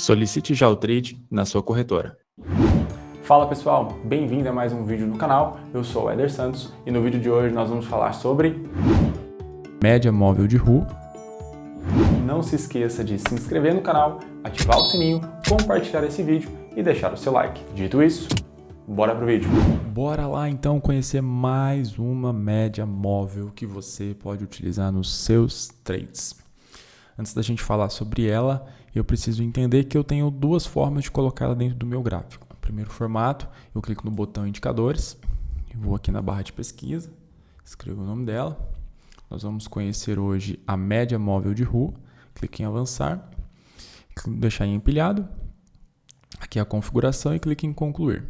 Solicite já o trade na sua corretora. Fala pessoal, bem-vindo a mais um vídeo no canal. Eu sou o Éder Santos e no vídeo de hoje nós vamos falar sobre média móvel de RU. Não se esqueça de se inscrever no canal, ativar o sininho, compartilhar esse vídeo e deixar o seu like. Dito isso, bora pro vídeo. Bora lá então conhecer mais uma média móvel que você pode utilizar nos seus trades. Antes da gente falar sobre ela, eu preciso entender que eu tenho duas formas de colocar ela dentro do meu gráfico. O primeiro formato, eu clico no botão indicadores, vou aqui na barra de pesquisa, escrevo o nome dela. Nós vamos conhecer hoje a média móvel de RU. Clique em avançar, deixar em empilhado. Aqui é a configuração e clique em concluir.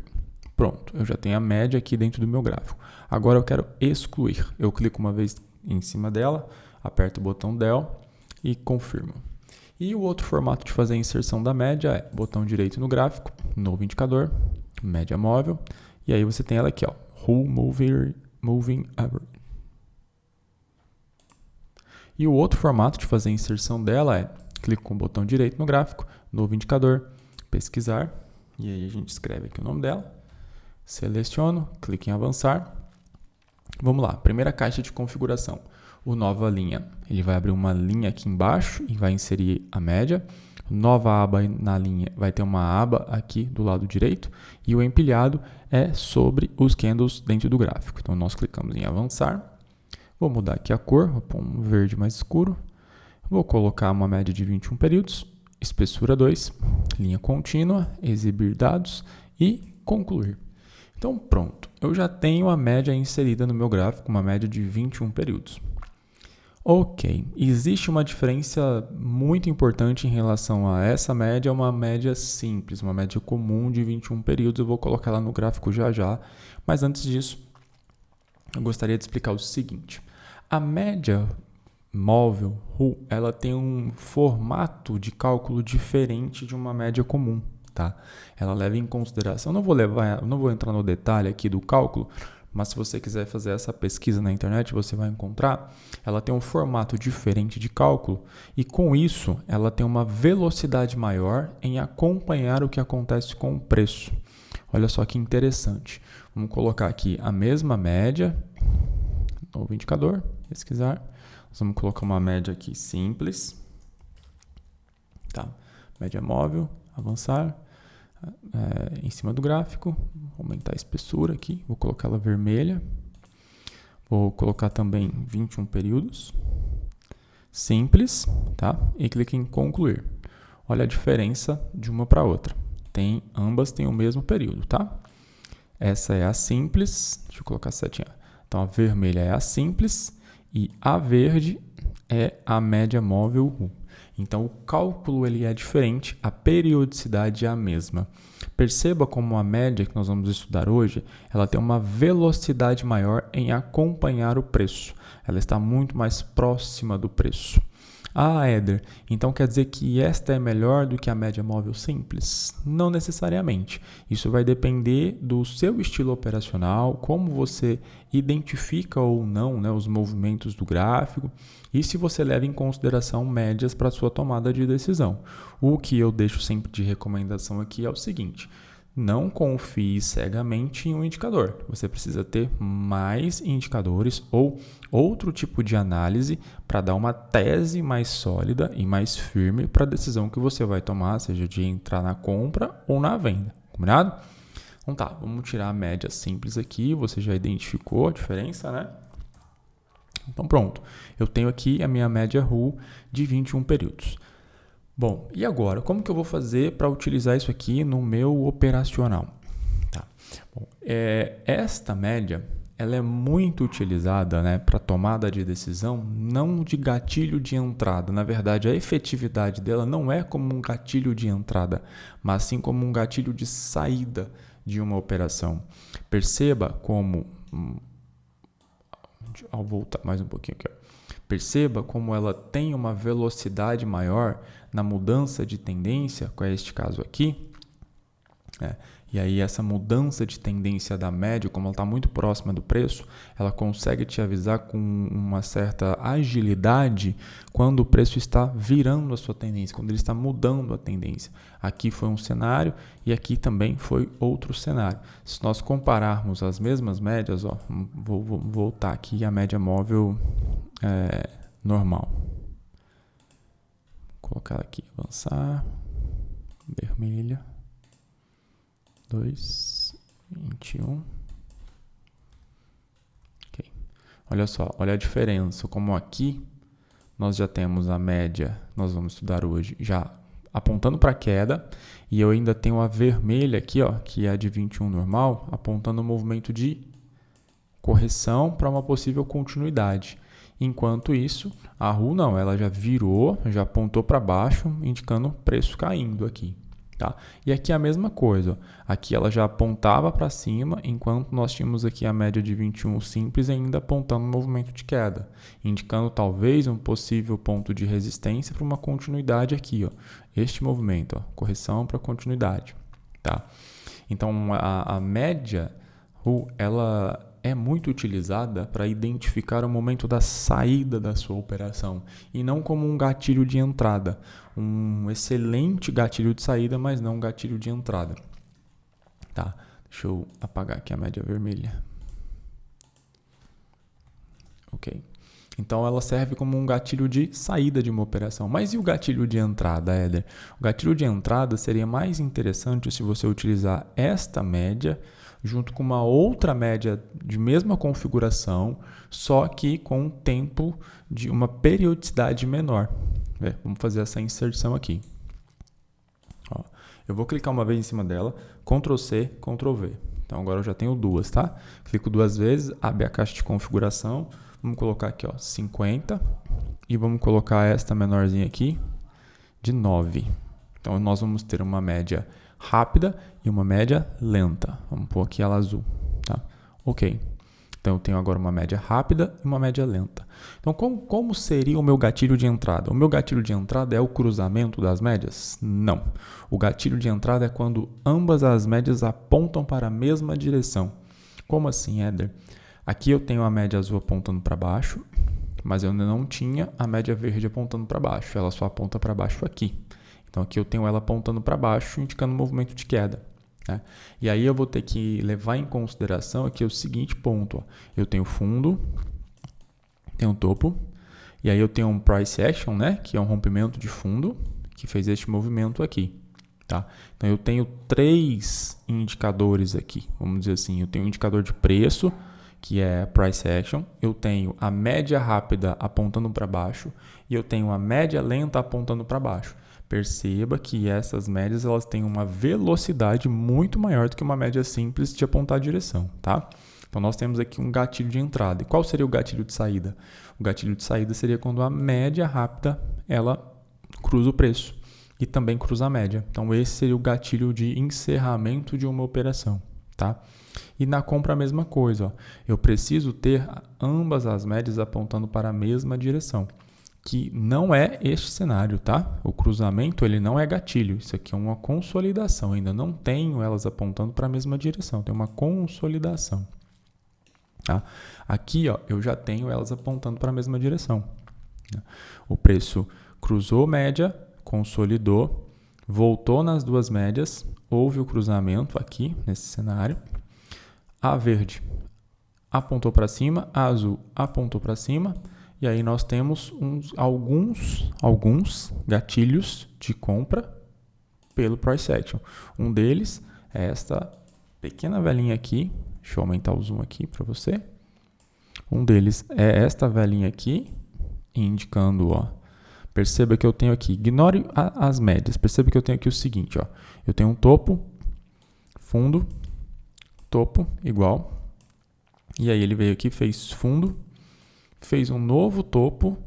Pronto, eu já tenho a média aqui dentro do meu gráfico. Agora eu quero excluir. Eu clico uma vez em cima dela, aperto o botão del e confirmo. E o outro formato de fazer a inserção da média é botão direito no gráfico, novo indicador, média móvel, e aí você tem ela aqui, ó, RU Moving Average. E o outro formato de fazer a inserção dela é clico com o botão direito no gráfico, novo indicador, pesquisar, e aí a gente escreve aqui o nome dela, seleciono, clique em avançar. Vamos lá, primeira caixa de configuração. O nova linha, ele vai abrir uma linha aqui embaixo e vai inserir a média. Nova aba na linha, vai ter uma aba aqui do lado direito. E o empilhado é sobre os candles dentro do gráfico. Então, nós clicamos em avançar. Vou mudar aqui a cor, vou pôr um verde mais escuro. Vou colocar uma média de 21 períodos, espessura 2, linha contínua, exibir dados e concluir. Então, pronto. Eu já tenho a média inserida no meu gráfico, uma média de 21 períodos. Ok, existe uma diferença muito importante em relação a essa média, uma média simples, uma média comum de 21 períodos. Eu vou colocar ela no gráfico já já, mas antes disso, eu gostaria de explicar o seguinte. A média móvel RU, ela tem um formato de cálculo diferente de uma média comum, tá? Ela leva em consideração, não vou entrar no detalhe aqui do cálculo, mas se você quiser fazer essa pesquisa na internet, você vai encontrar, ela tem um formato diferente de cálculo e com isso ela tem uma velocidade maior em acompanhar o que acontece com o preço. Olha só que interessante. Vamos colocar aqui a mesma média, novo indicador, pesquisar. Nós vamos colocar uma média aqui simples, tá? Média móvel, avançar. Em cima do gráfico, vou aumentar a espessura aqui, vou colocar ela vermelha, vou colocar também 21 períodos, simples, tá? E clique em concluir. Olha a diferença de uma para outra, ambas têm o mesmo período, tá? Essa é a simples, deixa eu colocar a setinha, então a vermelha é a simples e a verde é a média móvel RU. Então, o cálculo ele é diferente, a periodicidade é a mesma. Perceba como a média que nós vamos estudar hoje, ela tem uma velocidade maior em acompanhar o preço. Ela está muito mais próxima do preço. Ah, Éder, então quer dizer que esta é melhor do que a média móvel simples? Não necessariamente. Isso vai depender do seu estilo operacional, como você identifica ou não, né, os movimentos do gráfico e se você leva em consideração médias para a sua tomada de decisão. O que eu deixo sempre de recomendação aqui é o seguinte: não confie cegamente em um indicador. Você precisa ter mais indicadores ou outro tipo de análise para dar uma tese mais sólida e mais firme para a decisão que você vai tomar, seja de entrar na compra ou na venda. Combinado? Então tá, vamos tirar a média simples aqui. Você já identificou a diferença, né? Então pronto, eu tenho aqui a minha média RU de 21 períodos. Bom, e agora, como que eu vou fazer para utilizar isso aqui no meu operacional? Tá. Bom, esta média, ela é muito utilizada, né, para tomada de decisão, não de gatilho de entrada. Na verdade, a efetividade dela não é como um gatilho de entrada, mas sim como um gatilho de saída de uma operação. Perceba como... Ao voltar mais um pouquinho aqui, ó. Perceba como ela tem uma velocidade maior na mudança de tendência, com este caso aqui, E aí essa mudança de tendência da média, como ela está muito próxima do preço, ela consegue te avisar com uma certa agilidade quando o preço está virando a sua tendência, quando ele está mudando a tendência. Aqui foi um cenário e aqui também foi outro cenário. Se nós compararmos as mesmas médias, vou voltar aqui a média móvel normal. Vou colocar ela aqui, avançar, vermelha. 2,21. Ok. Olha só, olha a diferença. Como aqui nós já temos a média, nós vamos estudar hoje, já apontando para a queda, e eu ainda tenho a vermelha aqui, que é a de 21 normal, apontando o movimento de correção para uma possível continuidade. Enquanto isso, a RU não, ela já virou, já apontou para baixo, indicando preço caindo aqui. Tá? E aqui a mesma coisa, aqui ela já apontava para cima, enquanto nós tínhamos aqui a média de 21 simples ainda apontando um movimento de queda, indicando talvez um possível ponto de resistência para uma continuidade aqui, este movimento, correção para continuidade. Tá? Então a média RU, ela é muito utilizada para identificar o momento da saída da sua operação e não como um gatilho de entrada. Um excelente gatilho de saída, mas não um gatilho de entrada. Tá? Deixa eu apagar aqui a média vermelha. Ok. Então ela serve como um gatilho de saída de uma operação. Mas e o gatilho de entrada, Éder? O gatilho de entrada seria mais interessante se você utilizar esta média junto com uma outra média de mesma configuração, só que com um tempo de uma periodicidade menor. Vamos fazer essa inserção aqui. Eu vou clicar uma vez em cima dela, Ctrl C, Ctrl V. Então agora eu já tenho duas, tá? Clico duas vezes, abre a caixa de configuração, vamos colocar aqui 50 e vamos colocar esta menorzinha aqui de 9. Então nós vamos ter uma média rápida e uma média lenta. Vamos pôr aqui ela azul, tá? Ok. Então eu tenho agora uma média rápida e uma média lenta. Então como seria o meu gatilho de entrada? O meu gatilho de entrada é o cruzamento das médias? Não. O gatilho de entrada é quando ambas as médias apontam para a mesma direção. Como assim, Éder? Aqui eu tenho a média azul apontando para baixo, mas eu ainda não tinha a média verde apontando para baixo. Ela só aponta para baixo aqui. Então aqui eu tenho ela apontando para baixo, indicando um movimento de queda. Né? E aí eu vou ter que levar em consideração aqui o seguinte ponto. Eu tenho fundo, tenho topo, e aí eu tenho um price action, né? Que é um rompimento de fundo, que fez este movimento aqui. Tá? Então eu tenho três indicadores aqui. Vamos dizer assim, eu tenho um indicador de preço, que é price action, eu tenho a média rápida apontando para baixo e eu tenho a média lenta apontando para baixo. Perceba que essas médias elas têm uma velocidade muito maior do que uma média simples de apontar a direção, tá? Então nós temos aqui um gatilho de entrada. E qual seria o gatilho de saída? O gatilho de saída seria quando a média rápida ela cruza o preço e também cruza a média. Então esse seria o gatilho de encerramento de uma operação, tá? E na compra a mesma coisa, eu preciso ter ambas as médias apontando para a mesma direção, que não é este cenário, tá? O cruzamento ele não é gatilho, isso aqui é uma consolidação, ainda não tenho elas apontando para a mesma direção, tem uma consolidação. Tá? Aqui eu já tenho elas apontando para a mesma direção. O preço cruzou média, consolidou, voltou nas duas médias, houve o cruzamento aqui nesse cenário. A verde apontou para cima, a azul apontou para cima, e aí nós temos alguns gatilhos de compra pelo price action. Um deles é esta pequena velinha aqui, deixa eu aumentar o zoom aqui para você. Um deles é esta velinha aqui, indicando, perceba que eu tenho aqui, ignore as médias, perceba que eu tenho aqui o seguinte, eu tenho um topo, fundo, topo, igual, e aí ele veio aqui, fez fundo, fez um novo topo,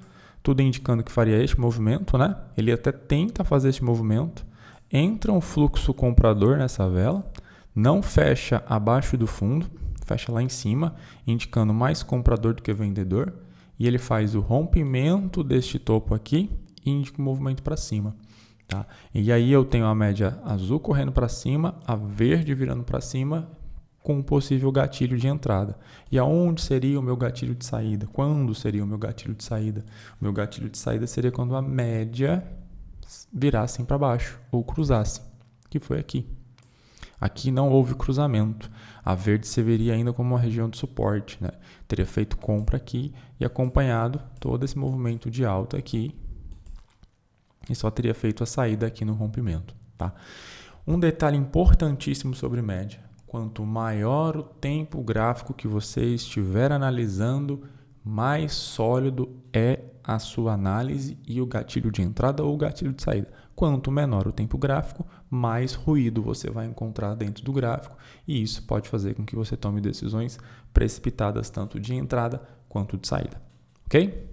tudo indicando que faria este movimento, né? Ele até tenta fazer este movimento, entra um fluxo comprador nessa vela, não fecha abaixo do fundo, fecha lá em cima, indicando mais comprador do que vendedor, e ele faz o rompimento deste topo aqui e indica o movimento para cima. Tá? E aí eu tenho a média azul correndo para cima, a verde virando para cima, com um possível gatilho de entrada. E aonde seria o meu gatilho de saída? Quando seria o meu gatilho de saída? O meu gatilho de saída seria quando a média virasse para baixo ou cruzasse, que foi aqui. Aqui não houve cruzamento. A verde se veria ainda como uma região de suporte, né? Teria feito compra aqui e acompanhado todo esse movimento de alta aqui e só teria feito a saída aqui no rompimento, tá? Um detalhe importantíssimo sobre média: quanto maior o tempo gráfico que você estiver analisando, mais sólido é a sua análise e o gatilho de entrada ou o gatilho de saída. Quanto menor o tempo gráfico, mais ruído você vai encontrar dentro do gráfico, e isso pode fazer com que você tome decisões precipitadas tanto de entrada quanto de saída. Ok?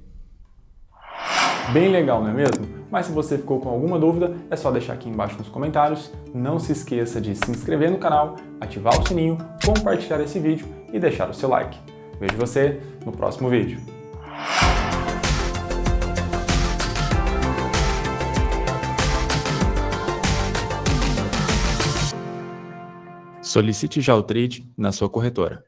Bem legal, não é mesmo? Mas se você ficou com alguma dúvida, é só deixar aqui embaixo nos comentários. Não se esqueça de se inscrever no canal, ativar o sininho, compartilhar esse vídeo e deixar o seu like. Vejo você no próximo vídeo. Solicite já o trade na sua corretora.